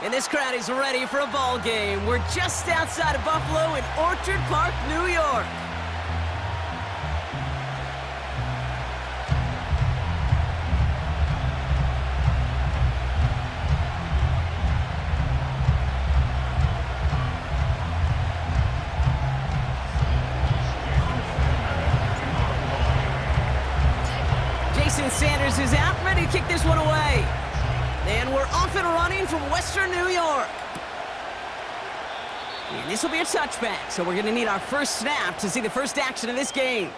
And this crowd is ready for a ball game. We're just outside of Buffalo in Orchard Park, New York. Sanders is out, ready to kick this one away. And we're off and running from Western New York. And this will be a touchback, so we're going to need our first snap to see the first action of this game.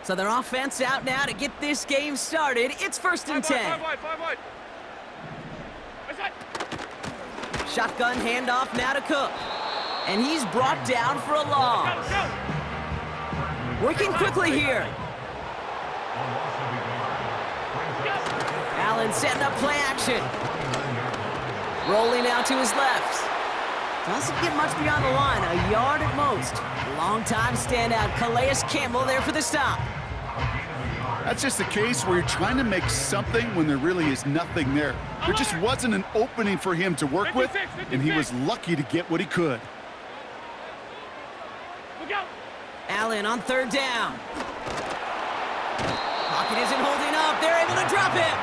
So their offense out now to get this game started. It's 1st and 10. Five wide. Shotgun handoff now to Cook. And he's brought down for a loss. Working quickly here. Allen setting up play action. Rolling out to his left. Doesn't get much beyond the line, a yard at most. Long-time standout Calais Campbell there for the stop. That's just a case where you're trying to make something when there really is nothing there. There just wasn't an opening for him to work with, and he was lucky to get what he could. Look out. Allen on 3rd down. Pocket isn't holding up. They're able to drop him.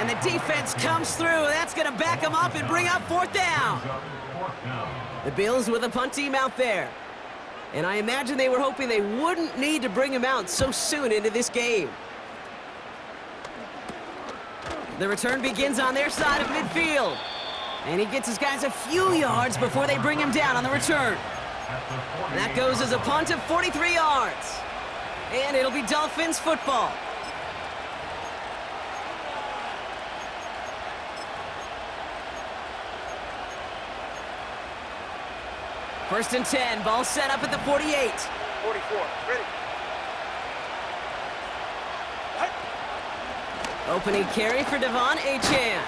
And the defense comes through. That's going to back him up and bring up 4th down. The Bills with a punt team out there. And I imagine they were hoping they wouldn't need to bring him out so soon into this game. The return begins on their side of midfield. And he gets his guys a few yards before they bring him down on the return. And that goes as a punt of 43 yards. And it'll be Dolphins football. First and 10, ball set up at the 48. 44, ready. Opening carry for Devon Achane.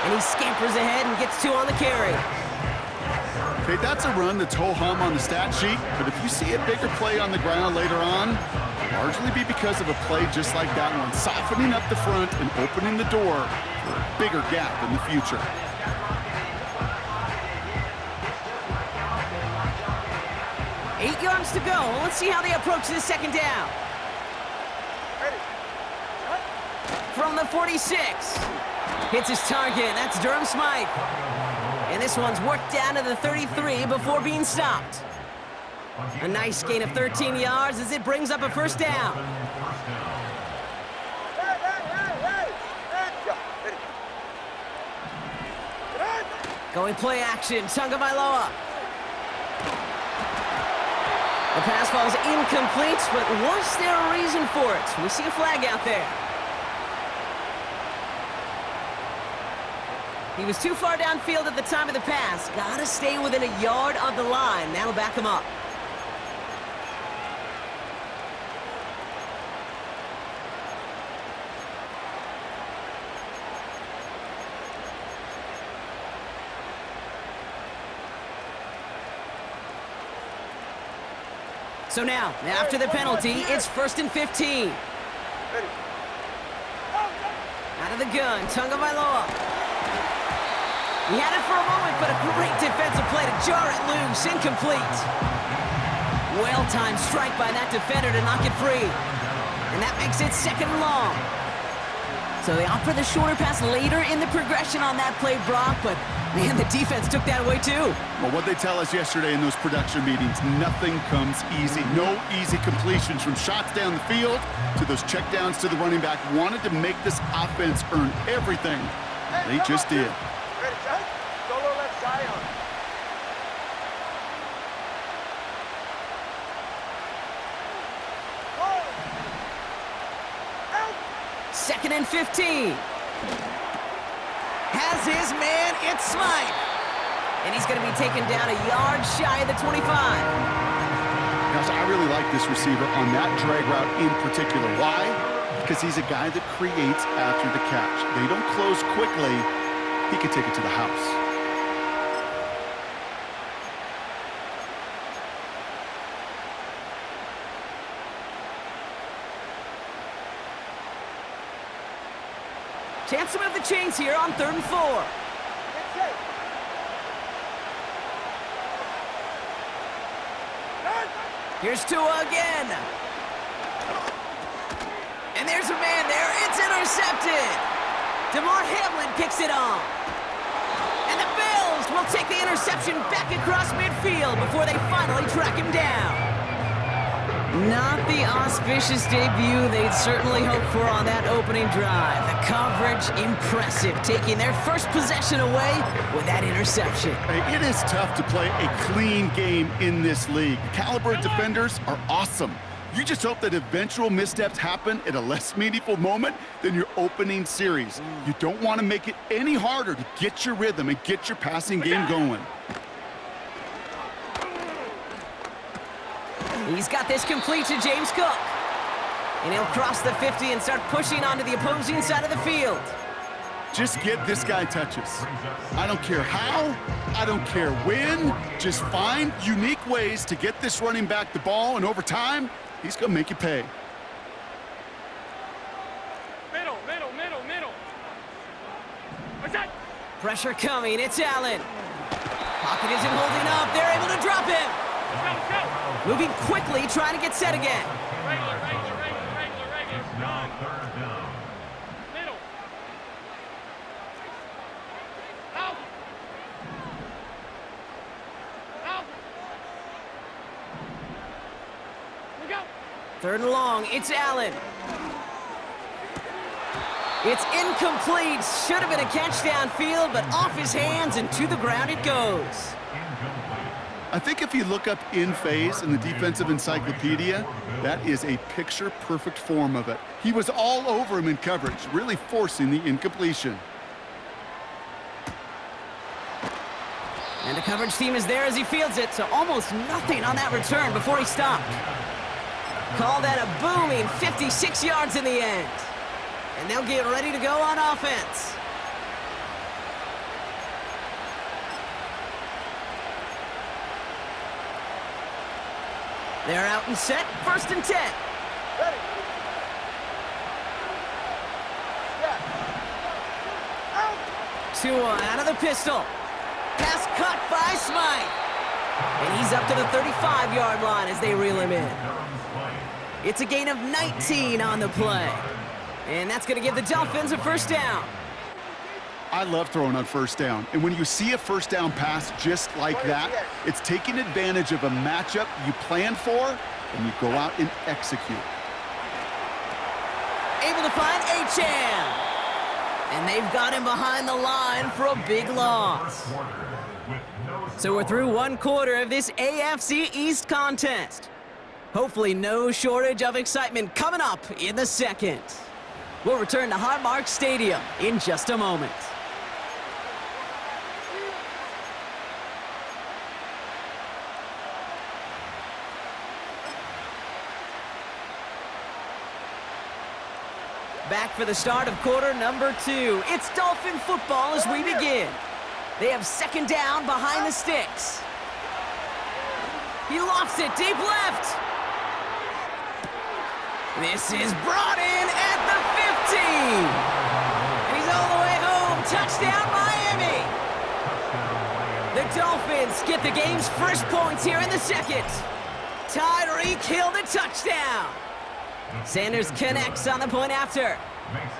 And he scampers ahead and gets 2 on the carry. Okay, that's a run that's ho-hum on the stat sheet, but if you see a bigger play on the ground later on, it'll largely be because of a play just like that one, softening up the front and opening the door for a bigger gap in the future. Eight yards to go. Let's see how they approach this 2nd down. From the 46. Hits his target. That's Durham Smythe. And this one's worked down to the 33 before being stopped. A nice gain of 13 yards as it brings up a 1st down. Going play action. Tagovailoa. The pass falls incomplete, but was there a reason for it? We see a flag out there. He was too far downfield at the time of the pass. Gotta stay within a yard of the line. That'll back him up. So now, after the penalty, it's 1st and 15. Out of the gun, Tagovailoa. He had it for a moment, but a great defensive play to jar it loose, incomplete. Well-timed strike by that defender to knock it free. And that makes it 2nd and long. So they opt for the shorter pass later in the progression on that play, Brock, but man, the defense took that away too. Well, what they tell us yesterday in those production meetings, nothing comes easy. No easy completions from shots down the field to those checkdowns to the running back. Wanted to make this offense earn everything. They just did. Ready, set. Solo left Zion. 2nd and 15. Has his man, it's Smythe. And he's going to be taken down a yard shy of the 25. Gosh, I really like this receiver on that drag route in particular. Why? Because he's a guy that creates after the catch. They don't close quickly. He could take it to the house. Chance to move the chains here on 3rd and 4. Get set. Here's Tua again. And there's a man there. It's intercepted. DeMar Hamlin kicks it off. And the Bills will take the interception back across midfield before they finally track him down. Not the auspicious debut they'd certainly hoped for on that opening drive. The coverage, impressive, taking their first possession away with that interception. Hey, it is tough to play a clean game in this league. The caliber of defenders are awesome. You just hope that eventual missteps happen at a less meaningful moment than your opening series. You don't want to make it any harder to get your rhythm and get your passing game going. He's got this complete to James Cook. And he'll cross the 50 and start pushing onto the opposing side of the field. Just get this guy touches. I don't care how, I don't care when. Just find unique ways to get this running back the ball, and over time, he's going to make you pay. Middle. What's that? Pressure coming, it's Allen. Pocket isn't holding up, they're able to drop him. Let's go. Moving quickly, trying to get set again. Regular. Now third down. Middle. Out. Look out. 3rd and long, it's Allen. It's incomplete. Should have been a catch downfield, but off his hands and to the ground it goes. I think if you look up in phase in the defensive encyclopedia, that is a picture-perfect form of it. He was all over him in coverage, really forcing the incompletion. And the coverage team is there as he fields it, so almost nothing on that return before he stopped. Call that a booming 56 yards in the end. And they'll get ready to go on offense. They're out and set, 1st and 10. Ready. Step. Out. Tua out of the pistol. Pass caught by Smythe. And he's up to the 35-yard line as they reel him in. It's a gain of 19 on the play. And that's going to give the Dolphins a 1st down. I love throwing on 1st down. And when you see a 1st down pass just like that, it's taking advantage of a matchup you plan for, and you go out and execute. Able to find Achane. And they've got him behind the line for a big loss. So we're through 1 quarter of this AFC East contest. Hopefully no shortage of excitement coming up in the 2nd. We'll return to Highmark Stadium in just a moment. Back for the start of quarter number 2. It's Dolphin football as we begin. They have 2nd down behind the sticks. He lofts it deep left. This is brought in at the 15. And he's all the way home. Touchdown, Miami. The Dolphins get the game's first points here in the 2nd. Tyreek Hill the touchdown. Sanders connects on the point after.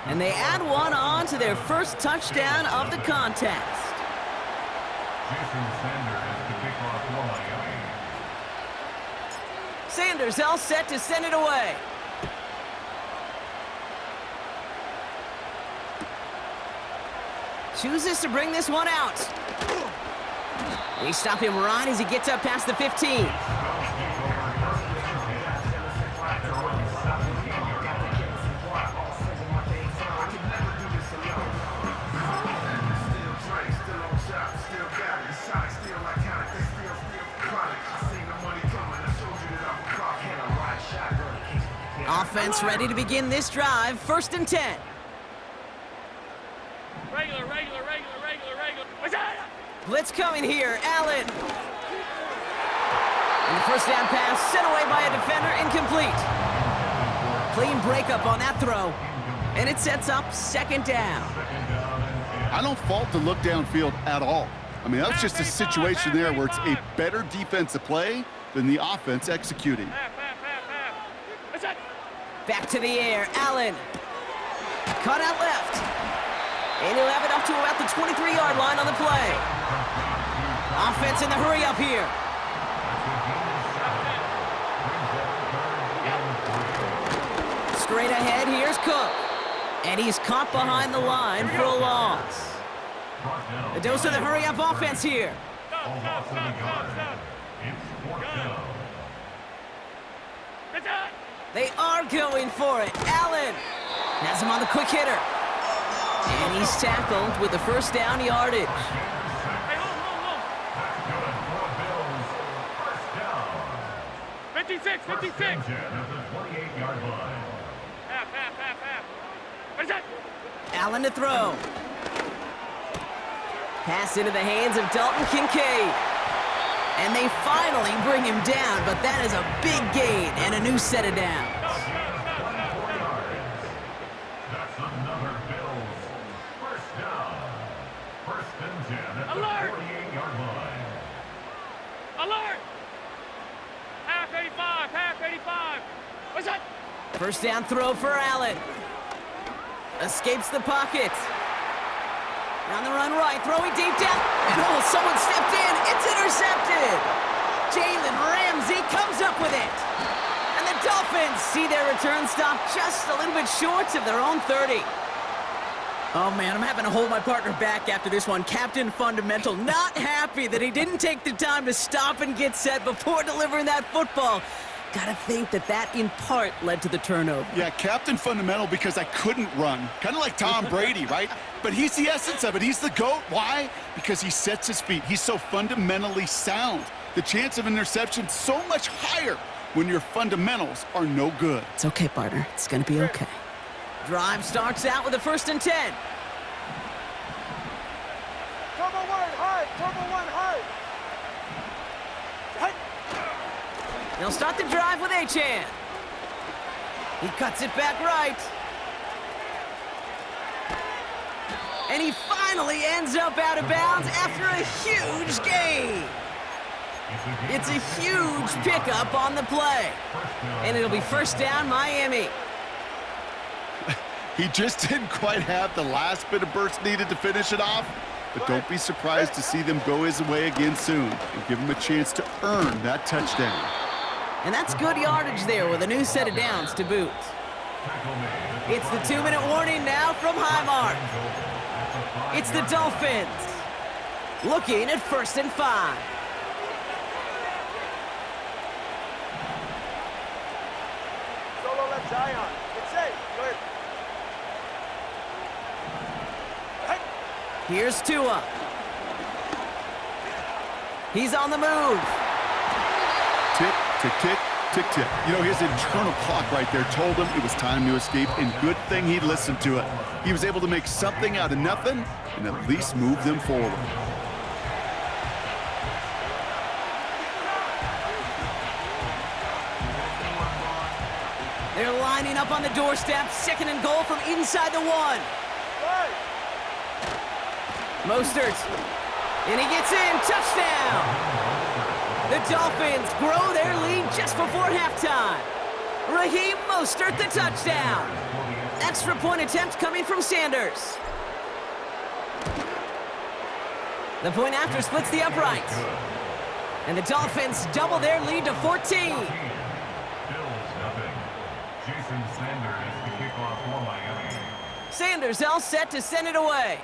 And they add one on to their first touchdown of the contest. Sanders all set to send it away. Chooses to bring this one out. They stop him right as he gets up past the 15. Offense ready to begin this drive. 1st and 10. Regular. What's that? Blitz coming here. Allen. And the 1st down pass sent away by a defender, incomplete. Clean breakup on that throw. And it sets up second down. I don't fault the look downfield at all. I mean, that's just a situation there where it's a better defensive play than the offense executing. That's it. Back to the air, Allen. Cut out left. And he'll have it up to about the 23-yard line on the play. Offense in the hurry up here. Straight ahead, here's Cook. And he's caught behind the line for a loss. A dose of the hurry up offense here. Stop. That's it. They are going for it. Allen has him on the quick hitter. And he's tackled with the first down yardage. Hey, hold. 56. Half. What is that? Allen to throw. Pass into the hands of Dalton Kincaid. And they finally bring him down, but that is a big gain and a new set of downs. That's another Bills first down. First and 10 at Alert! the 48-yard line. Alert! Half 85. What's that? First down throw for Allen. Escapes the pocket. On the run right, throwing deep down. And oh, someone stepped in. It's intercepted. Jalen Ramsey comes up with it. And the Dolphins see their return stop just a little bit short of their own 30. Oh, man, I'm having to hold my partner back after this one. Captain Fundamental not happy that he didn't take the time to stop and get set before delivering that football. Gotta think that in part led to the turnover. Yeah, Captain Fundamental because I couldn't run. Kind of like Tom Brady, right? But he's the essence of it. He's the GOAT. Why? Because he sets his feet. He's so fundamentally sound. The chance of interception so much higher when your fundamentals are no good. It's okay, partner. It's gonna be okay. Drive starts out with a 1st and 10. Turbo one hard. They'll start the drive with H2H. He cuts it back right. And he finally ends up out of bounds after a huge gain. It's a huge pickup on the play. And it'll be first down, Miami. He just didn't quite have the last bit of burst needed to finish it off. But don't be surprised to see them go his way again soon and give him a chance to earn that touchdown. And that's good yardage there with a new set of downs to boot. It's the 2-minute warning now from Highmark. It's the Dolphins looking at 1st and 5. Solo left Zion. It's safe. Go ahead. Here's Tua. He's on the move. Tick, tick, tick, tick, tick. You know, his internal clock right there told him it was time to escape, and good thing he listened to it. He was able to make something out of nothing and at least move them forward. They're lining up on the doorstep, 2nd and goal from inside the 1. Mostert, and he gets in, touchdown! The Dolphins grow their lead just before halftime. Raheem Mostert, the touchdown. Extra point attempt coming from Sanders. The point after splits the uprights. And the Dolphins double their lead to 14. Bills nothing. Jason Sanders the kickoff for Miami. Sanders all set to send it away.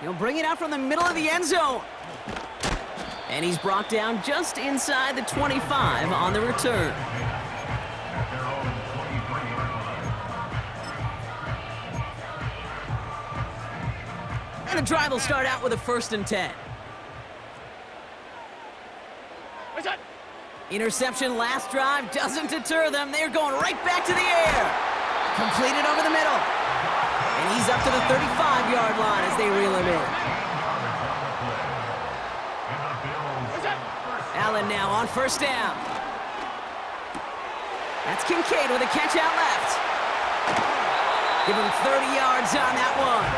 He'll bring it out from the middle of the end zone. And he's brought down just inside the 25 on the return. At their own 23-yard line. And the drive will start out with a 1st and 10. What's that? Interception last drive doesn't deter them. They're going right back to the air. Completed over the middle. And he's up to the 35-yard line as they reel him in. Allen now on 1st down. That's Kincaid with a catch out left. Give him 30 yards on that one.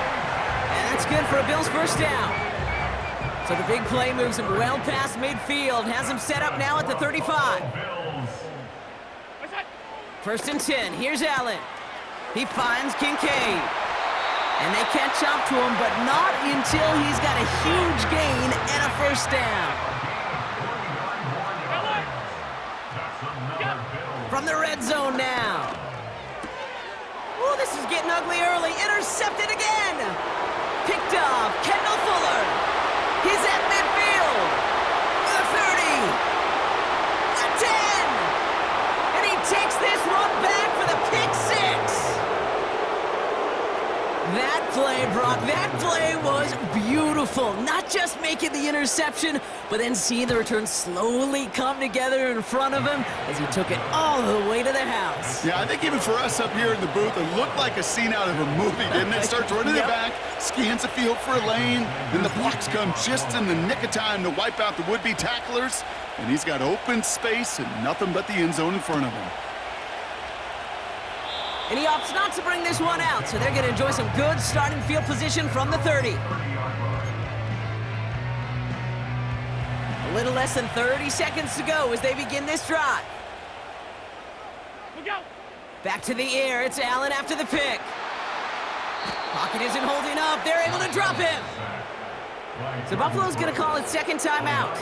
And that's good for a Bills first down. So the big play moves him well past midfield. Has him set up now at the 35. First and 10. Here's Allen. He finds Kincaid. And they catch up to him, but not until he's got a huge gain and a first down. From the red zone now. Oh, this is getting ugly early. Intercepted again. Picked off. Kendall Fuller. He's at midfield. The 30. The 10. And he takes this one back for the pick six. That play, Brock, that play was beautiful. Not just making the interception, but then seeing the return slowly come together in front of him as he took it all the way to the house. Yeah, I think even for us up here in the booth, it looked like a scene out of a movie, didn't it? Starts running it back, scans the field for a lane, then the blocks come just in the nick of time to wipe out the would-be tacklers, and he's got open space and nothing but the end zone in front of him. And he opts not to bring this one out, so they're going to enjoy some good starting field position from the 30. A little less than 30 seconds to go as they begin this drive. Back to the air, it's Allen after the pick. Pocket isn't holding up, they're able to drop him. So Buffalo's going to call it second timeout.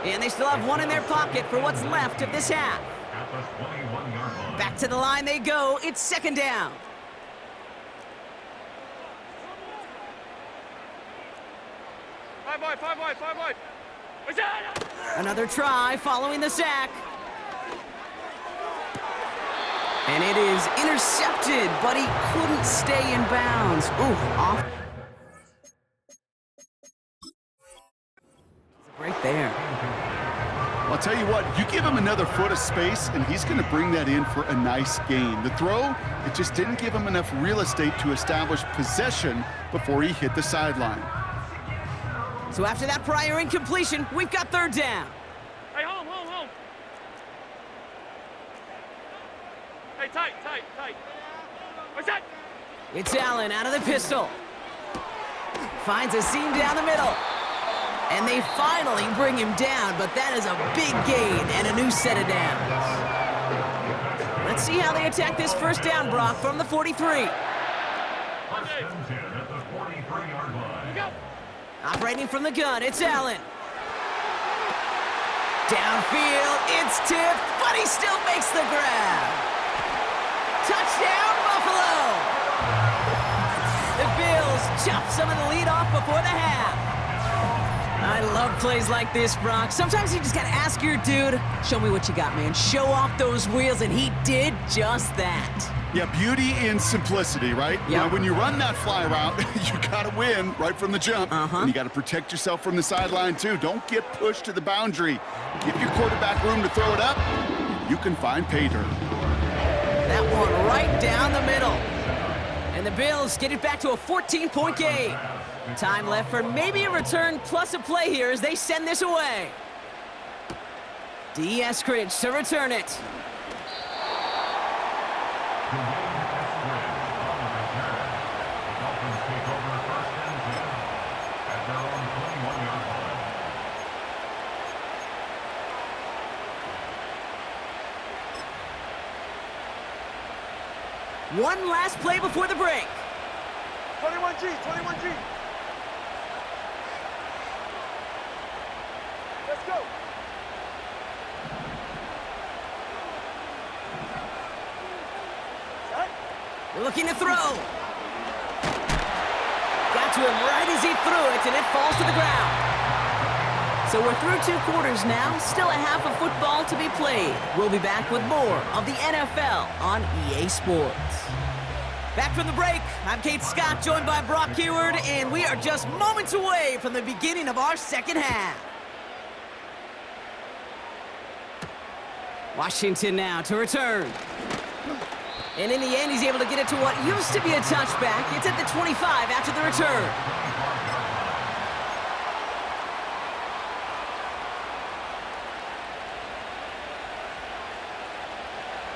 And they still have one in their pocket for what's left of this half. Back to the line they go. It's second down. Five wide. Another try following the sack. And it is intercepted, but he couldn't stay in bounds. Ooh, off. Right there. I'll tell you what, you give him another foot of space, and he's going to bring that in for a nice gain. The throw, it just didn't give him enough real estate to establish possession before he hit the sideline. So after that prior incompletion, we've got third down. Hey, home. Hey, tight. What's that? It's Allen out of the pistol. Finds a seam down the middle. And they finally bring him down, but that is a big gain and a new set of downs. Let's see how they attack this first down, Brock, from the 43. Operating from the gun, it's Allen. Downfield, it's tipped, but he still makes the grab. Touchdown, Buffalo! The Bills chop some of the lead off before the half. I love plays like this, Brock. Sometimes you just gotta ask your dude, show me what you got, man. Show off those wheels, and he did just that. Yeah, beauty in simplicity, right? Yep. Now, when you run that fly route, you gotta win right from the jump. And you gotta protect yourself from the sideline, too. Don't get pushed to the boundary. Give your quarterback room to throw it up, and you can find pay dirt. That one right down the middle. And the Bills get it back to a 14-point game. Time left for maybe a return plus a play here as they send this away. D. Eskridge to return it. One last play before the break. 21G. Let's go. They're looking to throw. Got to him right as he threw it, and it falls to the ground. So we're through 2 quarters now. Still a half of football to be played. We'll be back with more of the NFL on EA Sports. Back from the break, I'm Kate Scott, joined by Brock Heward, and we are just moments away from the beginning of our second half. Washington now to return. And in the end, he's able to get it to what used to be a touchback. It's at the 25 after the return.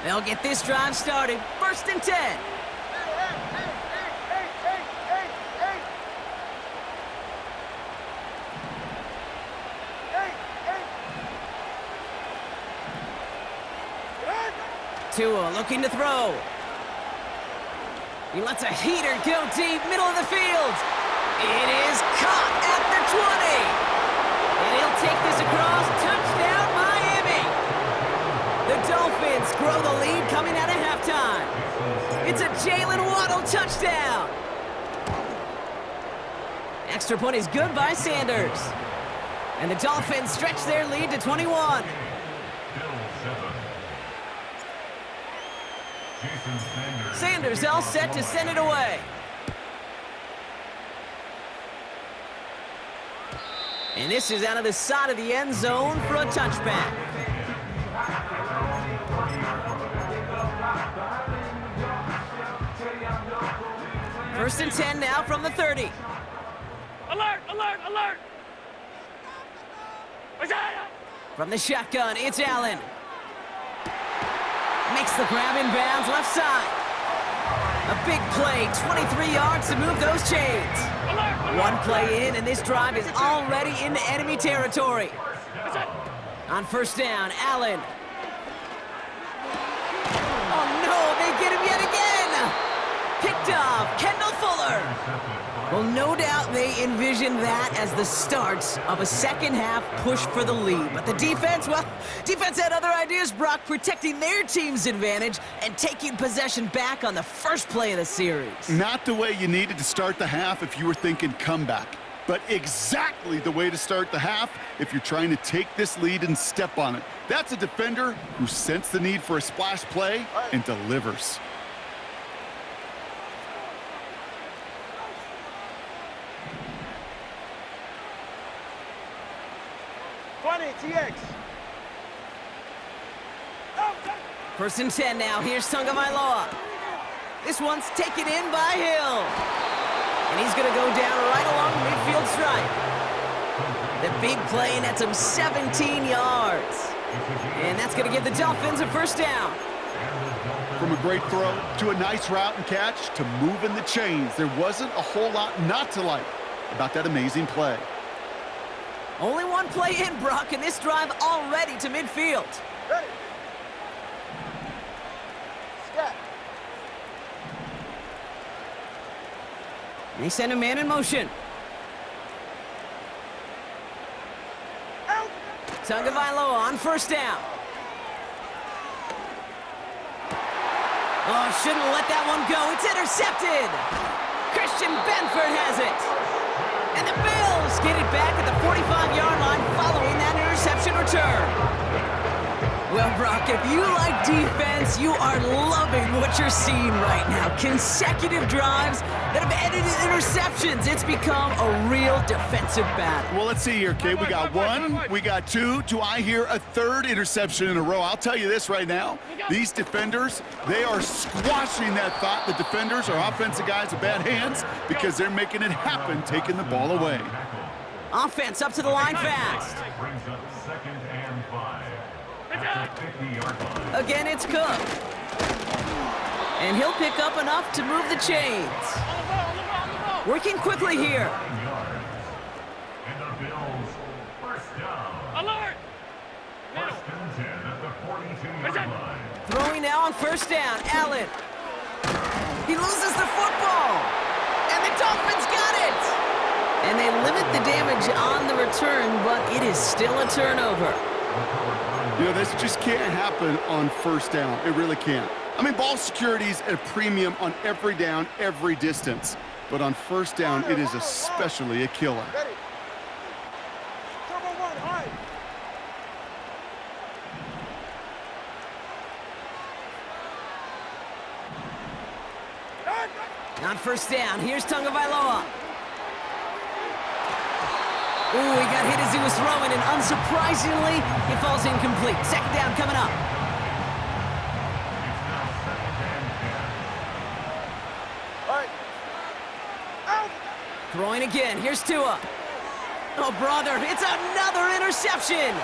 They'll get this drive started. 1st and 10. Tua looking to throw. He lets a heater go deep, middle of the field. It is caught at the 20. And he'll take this across. Touchdown, Miami. The Dolphins grow the lead coming out of halftime. It's a Jalen Waddle touchdown. Extra point is good by Sanders. And the Dolphins stretch their lead to 21. Sanders all set to send it away. And this is out of the side of the end zone for a touchback. First and 10 now from the 30. Alert! Alert! Alert! From the shotgun, it's Allen. Makes the grab in bounds, left side. A big play, 23 yards to move those chains. One play in, and this drive is already into enemy territory. On 1st down, Allen. Oh no, they get him yet again! Picked off, Kendall Fuller. Well, no doubt they envisioned that as the start of a second-half push for the lead. But the defense, well, defense had other ideas, Brock, protecting their team's advantage and taking possession back on the first play of the series. Not the way you needed to start the half if you were thinking comeback, but exactly the way to start the half if you're trying to take this lead and step on it. That's a defender who sensed the need for a splash play and delivers. TX. 1st and 10 now. Here's Tagovailoa. This one's taken in by Hill. And he's going to go down right along the midfield stripe. The big play nets him 17 yards. And that's going to give the Dolphins a 1st down. From a great throw to a nice route and catch to moving the chains, there wasn't a whole lot not to like about that amazing play. Only one play in, Brock, and this drive already to midfield. Ready. Step. They send a man in motion. Out. Tagovailoa on 1st down. Oh, shouldn't let that one go. It's intercepted. Christian Benford has it. And the Bills get it back at the 45-yard line following that interception return. Well, Brock, if you like defense, you are loving what you're seeing right now. Consecutive drives that have ended in interceptions. It's become a real defensive battle. Well, let's see here, Kate. We got one, we got two. Do I hear a 3rd interception in a row? I'll tell you this right now. These defenders, they are squashing that thought. The defenders are offensive guys with bad hands because they're making it happen, taking the ball away. Offense up to the line fast. Brings up 2nd and 5. Again, it's Cook. And he'll pick up enough to move the chains. Working quickly here. And the Bills, 1st down. Alert! 1st and 10 at the 42-yard line. Throwing now on 1st down, Allen. He loses the football. And the Dolphins got it. And they limit the damage on the return, but it is still a turnover. You know, this just can't happen on 1st down. It really can't. I mean, ball security is a premium on every down, every distance. But on 1st down, it is especially a killer. Ready. Turbo 1, high. On 1st down, here's Tagovailoa. Ooh, he got hit as he was throwing, and unsurprisingly, he falls incomplete. 2nd down coming up. All right. Out. Throwing again, here's Tua. Oh, brother, it's another interception.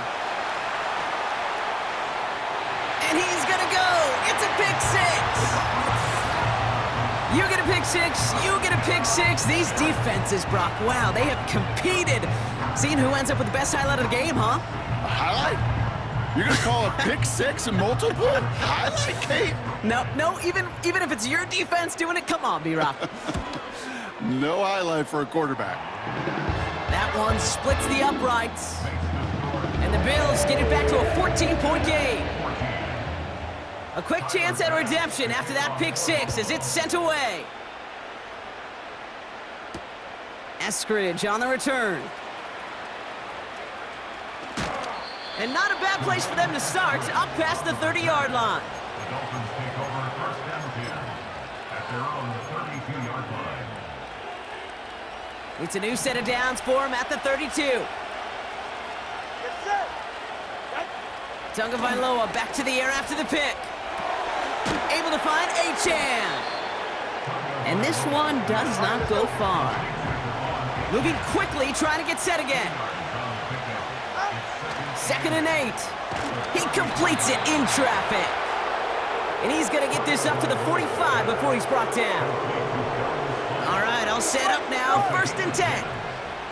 And he's gonna go. It's It's a pick six! You get a pick six, you get a pick six. These defenses, Brock, wow, they have competed. Seeing who ends up with the best highlight of the game, huh? A highlight? You're going to call a pick six a multiple highlight, Kate? No, even if it's your defense doing it, come on, B-Rock. No highlight for a quarterback. That one splits the uprights. And the Bills get it back to a 14-point game. A quick chance at redemption after that pick six as it's sent away. Eskridge on the return. And not a bad place for them to start, up past the 30-yard line. The Dolphins take over first down 10 at their own 32-yard line. It's a new set of downs for him at the 32. Get set. Tagovailoa back to the air after the pick. Able to find H2H. And this one does not go far. Moving quickly, trying to get set again. 2nd and 8. He completes it in traffic. And he's going to get this up to the 45 before he's brought down. All right, all set up now. 1st and 10.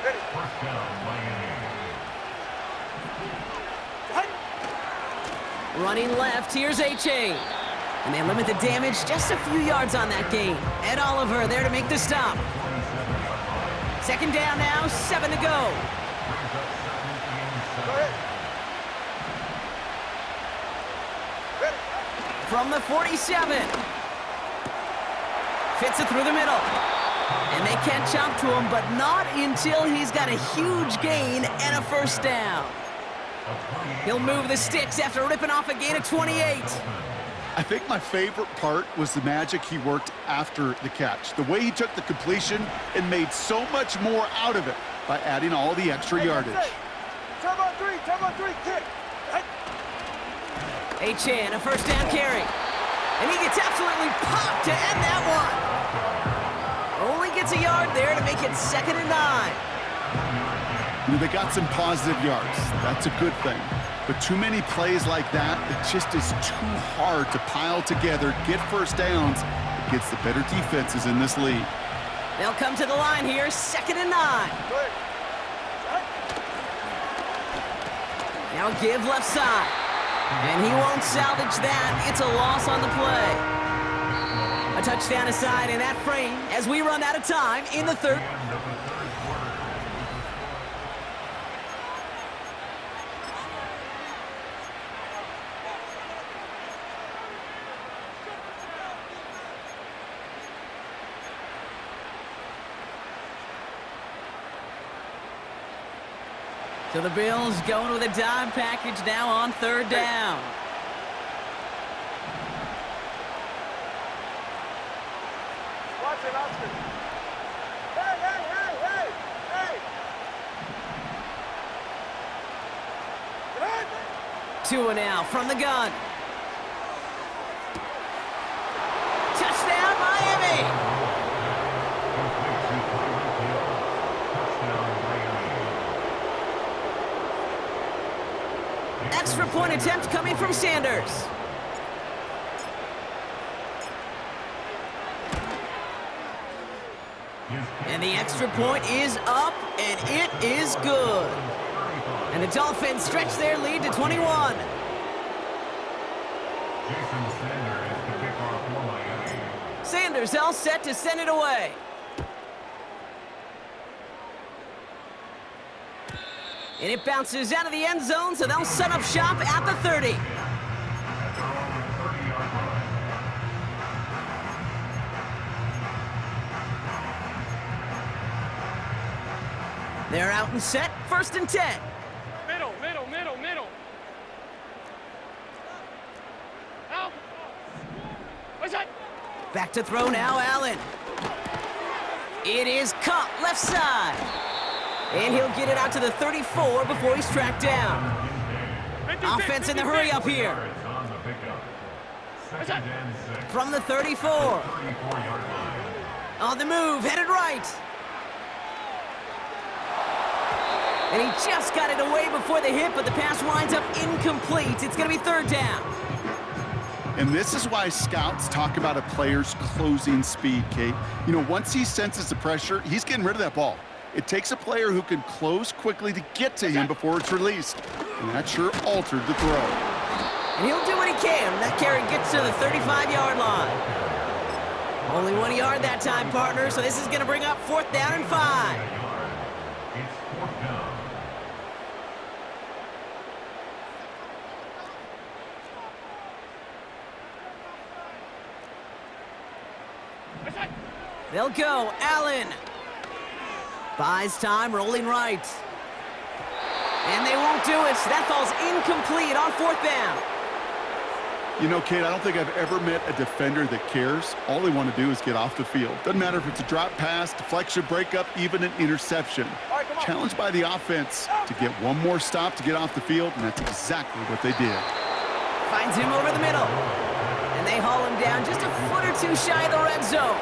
First down, Miami. Running left, here's H2H. And they limit the damage just a few yards on that gain. Ed Oliver there to make the stop. 2nd down now, 7 to go. Go ahead. From the 47. Fits it through the middle. And they can't jump to him, but not until he's got a huge gain and a 1st down. He'll move the sticks after ripping off a gain of 28. I think my favorite part was the magic he worked after the catch. The way he took the completion and made so much more out of it by adding all the extra yardage. Turn on three, kick. H2H, a 1st down carry. And he gets absolutely popped to end that one. Only gets a yard there to make it 2nd and 9. They got some positive yards. That's a good thing. But too many plays like that, it just is too hard to pile together, get 1st downs against the better defenses in this league. They'll come to the line here, 2nd and 9. Good. Now give left side. And he won't salvage that. It's a loss on the play. A touchdown aside in that frame as we run out of time in the 3rd. So the Bills going with a dime package now on 3rd down. Watch it, Oscar. Hey! 2 now from the gun. Touchdown, Miami! Extra point attempt coming from Sanders. And the extra point is up, and it is good. And the Dolphins stretch their lead to 21. Sanders all set to send it away. And it bounces out of the end zone, so they'll set up shop at the 30. They're out and set, 1st and 10. Middle. Out. What's that? Back to throw now, Allen. It is caught left side. And he'll get it out to the 34 before he's tracked down. Offense in the hurry up here. From the 34. On the move, headed right. And he just got it away before the hit, but the pass winds up incomplete. It's going to be 3rd down. And this is why scouts talk about a player's closing speed, Kate. You know, once he senses the pressure, he's getting rid of that ball. It takes a player who can close quickly to get to him before it's released. And that sure altered the throw. And he'll do what he can. That carry gets to the 35-yard line. Only 1 yard that time, partner, so this is going to bring up 4th down and 5. It's 4th down. They'll go. Allen. Buys time, rolling right. And they won't do it. That fall's incomplete on 4th down. You know, Kate, I don't think I've ever met a defender that cares. All they want to do is get off the field. Doesn't matter if it's a drop pass, deflection, breakup, even an interception. Challenged by the offense to get one more stop to get off the field, and that's exactly what they did. Finds him over the middle. And they haul him down just a foot or two shy of the red zone.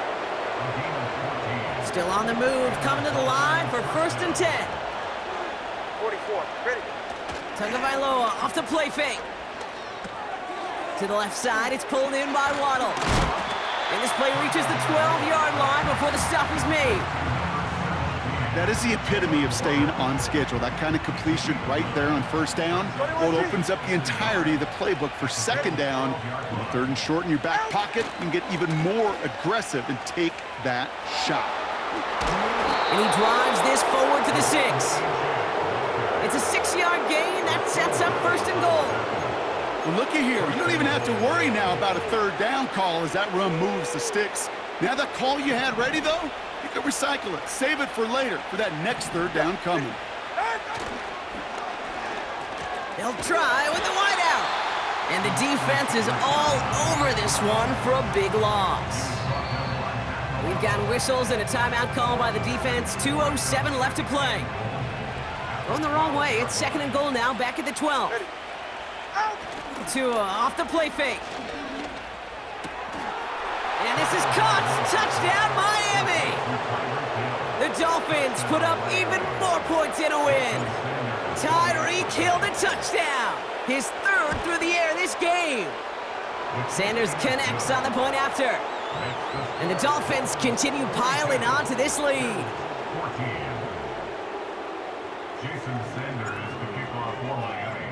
Still on the move, coming to the line for 1st and 10. 44, ready. Tagovailoa off the play fake. To the left side, it's pulled in by Waddle. And this play reaches the 12-yard line before the stop is made. That is the epitome of staying on schedule. That kind of completion right there on 1st down. Well, it opens up the entirety of the playbook for 2nd down. On 3rd and short in your back pocket, you can get even more aggressive and take that shot. And he drives this forward to the 6. It's a 6-yard gain. That sets up 1st and goal. Well, looky here. You don't even have to worry now about a 3rd down call as that run moves the sticks. Now that call you had ready, though, you can recycle it. Save it for later for that next 3rd down coming. They'll try with the wideout. And the defense is all over this one for a big loss. We've got whistles and a timeout call by the defense. 2:07 left to play. Going the wrong way. It's 2nd and goal now, back at the 12. Tua off the play fake. And this is caught. Touchdown, Miami. The Dolphins put up even more points in a win. Tyreek Hill the touchdown. His 3rd through the air this game. Sanders connects on the point after. And the Dolphins continue piling on to this lead. 14. Jason Sanders to kick off for Miami.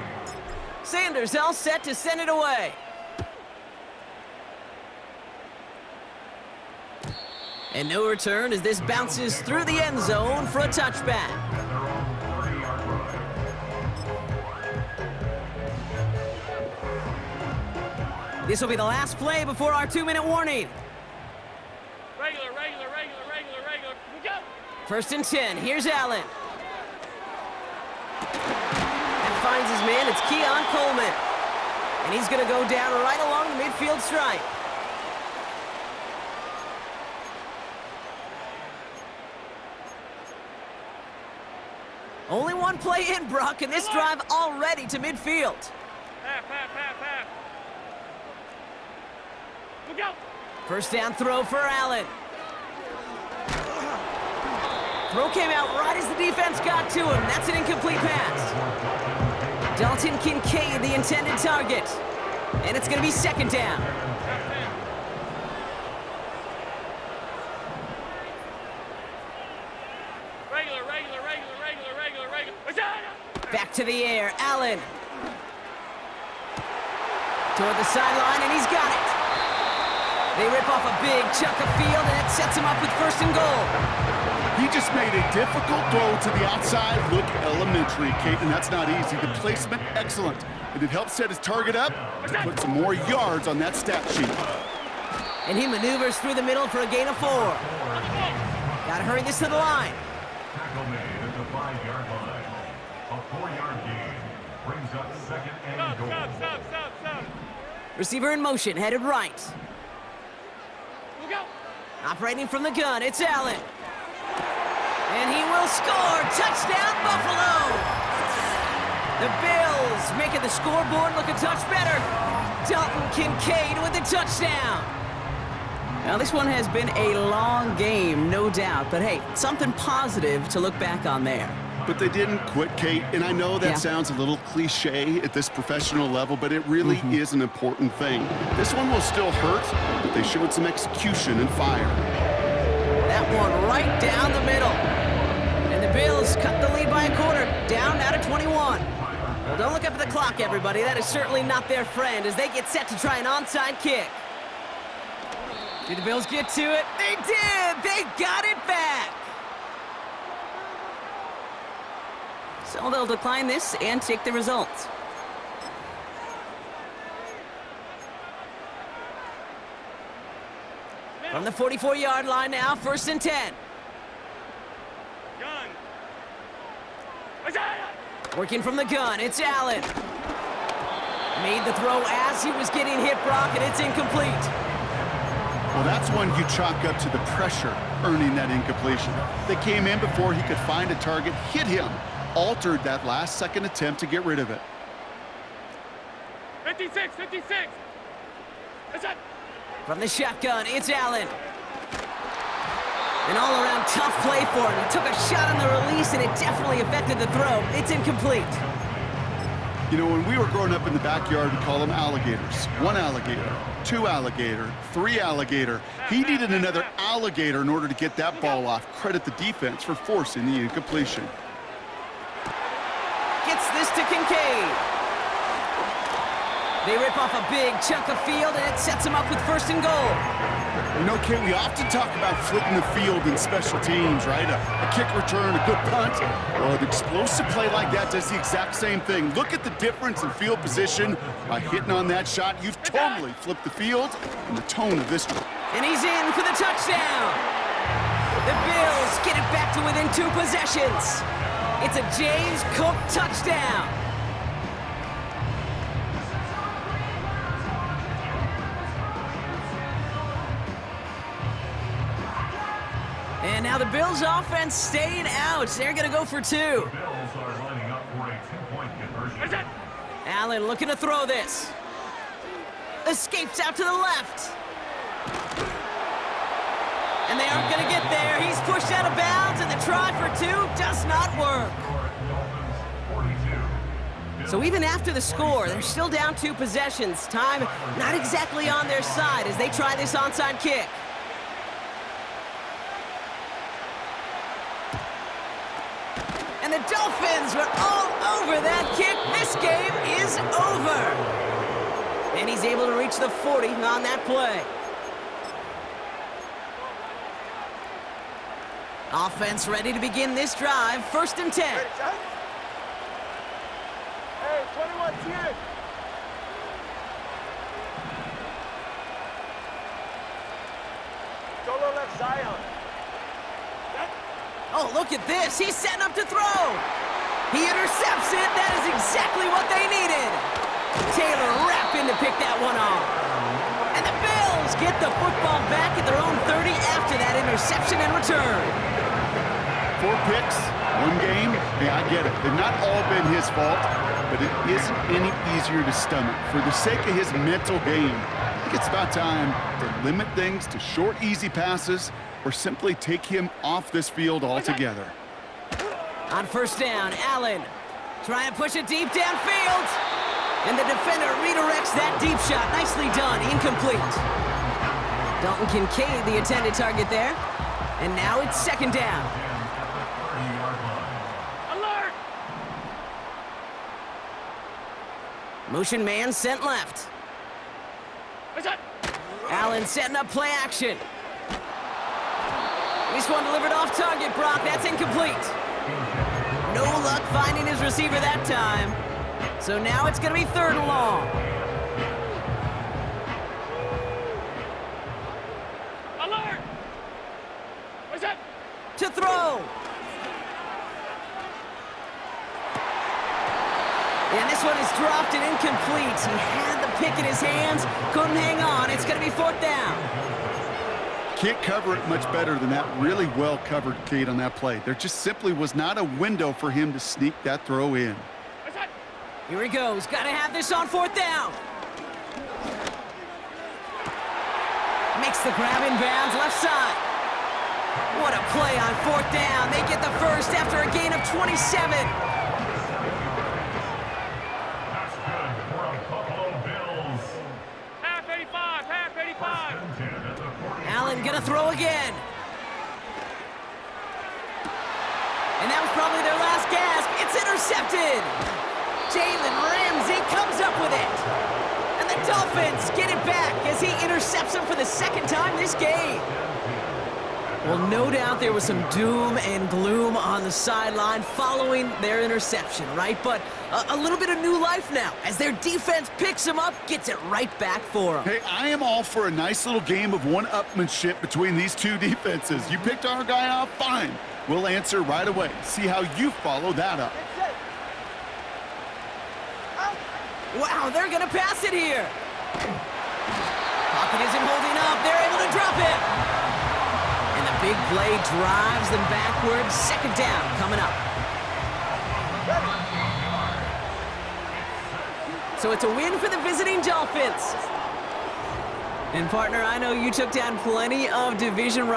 Sanders all set to send it away. And no return as this bounces through the end zone for a touchback. At their own 30-yard line. This will be the last play before our 2-minute warning. Regular. We go. 1st and 10. Here's Allen. And finds his man. It's Keon Coleman. And he's going to go down right along the midfield stripe. Only one play in, Brock, and this drive already to midfield. Half. Look out. 1st down throw for Allen. Throw came out right as the defense got to him. That's an incomplete pass. Dalton Kincaid, the intended target. And it's going to be 2nd down. Regular. Back to the air, Allen. Toward the sideline, and he's got it. They rip off a big chunk of field, and it sets him up with 1st and goal. He just made a difficult throw to the outside look elementary, Kate, and that's not easy. The placement, excellent. And it helped set his target up to put some more yards on that stat sheet. And he maneuvers through the middle for a gain of 4. Gotta hurry this to the line. Tackle made at the 5-yard line. A 4-yard gain brings up 2nd and goal. Stop. Receiver in motion, headed right. Look out. Operating from the gun, it's Allen. And he will score. Touchdown, Buffalo! The Bills making the scoreboard look a touch better. Dalton Kincaid with the touchdown. Now, this one has been a long game, no doubt. But, hey, something positive to look back on there. but they didn't quit, Kate. And I know that Yeah. sounds a little cliche at this professional level, but it really is an important thing. This one will still hurt, but they showed some execution and fire. That one right down the middle. And the Bills cut the lead by a quarter, down out of 21. Well, don't look up at the clock, everybody. That is certainly not their friend as they get set to try an onside kick. Did the Bills get to it? They did! They got it back! So they'll decline this and take the results. From the 44-yard line now, 1st and 10. Gun. Working from the gun, it's Allen. Made the throw as he was getting hit, Brock, and it's incomplete. Well, that's one you chalk up to the pressure earning that incompletion. They came in before he could find a target, hit him, altered that last-second attempt to get rid of it. 56, 56. That's it. From the shotgun, it's Allen. An all-around tough play for him. He took a shot on the release, and it definitely affected the throw. It's incomplete. You know, when we were growing up in the backyard, we call them alligators. 1 alligator, 2 alligator, 3 alligator. He needed another alligator in order to get that ball off. Credit the defense for forcing the incompletion. Gets this to Kincaid. They rip off a big chunk of field, and it sets them up with 1st and goal. You know, Kate, we often talk about flipping the field in special teams, right? A kick return, a good punt. Well, an explosive play like that does the exact same thing. Look at the difference in field position. By hitting on that shot, you've totally flipped the field and the tone of this one. And he's in for the touchdown. The Bills get it back to within 2 possessions. It's a James Cook touchdown. And now the Bills offense staying out. They're going to go for 2. The Bills are lining up for a 2-point conversion. That's it. Allen looking to throw this. Escapes out to the left. And they aren't going to get there. He's pushed out of bounds, and the try for 2 does not work. So even after the score, they're still down 2 possessions. Time not exactly on their side as they try this onside kick. And the Dolphins were all over that kick. This game is over. And he's able to reach the 40 on that play. Offense ready to begin this drive. 1st and 10. Ready, son? Hey, 21, Tier. Solo left Zion. Oh, look at this. He's setting up to throw. He intercepts it. That is exactly what they needed. Taylor rapping to pick that one off. And the Bills get the football back at their own 30 after that interception and return. 4 picks, 1 game. Yeah, I get it. They've not all been his fault, but it isn't any easier to stomach. For the sake of his mental game, I think it's about time to limit things to short, easy passes or simply take him off this field altogether. On 1st down, Allen trying to push it deep downfield. And the defender redirects that deep shot. Nicely done. Incomplete. Dalton Kincaid, the intended target there. And now it's 2nd down. Alert. Motion man sent left. That's it. Allen setting up play action. This one delivered off target, Brock. That's incomplete. No luck finding his receiver that time. So now it's going to be 3rd and long. Alert. What's that? To throw. And this one is dropped and incomplete. He had the pick in his hands, couldn't hang on. It's going to be 4th down. Can't cover it much better than that. Really well covered, Kate, on that play. There just simply was not a window for him to sneak that throw in. What's that? Here he goes. Got to have this on 4th down. Makes the grab in bounds, left side. What a play on 4th down. They get the first after a gain of 27. That's good for a Buffalo Bills. Half 85, half 85. Allen gonna throw again. And that was probably their last gasp. It's intercepted. Jalen Ramsey comes up with it. And the Dolphins get it back as he intercepts him for the second time this game. Well, no doubt there was some doom and gloom on the sideline following their interception, right? But a little bit of new life now as their defense picks him up, gets it right back for them. Hey, I am all for a nice little game of one-upmanship between these two defenses. You picked our guy off, fine. We'll answer right away. See how you follow that up. It's it. Out. Wow, they're gonna pass it here. Pocket isn't holding up. They're able to drop it. And the big play drives them backwards. Second down coming up. So it's a win for the visiting Dolphins. And partner, I know you took down plenty of division rivals.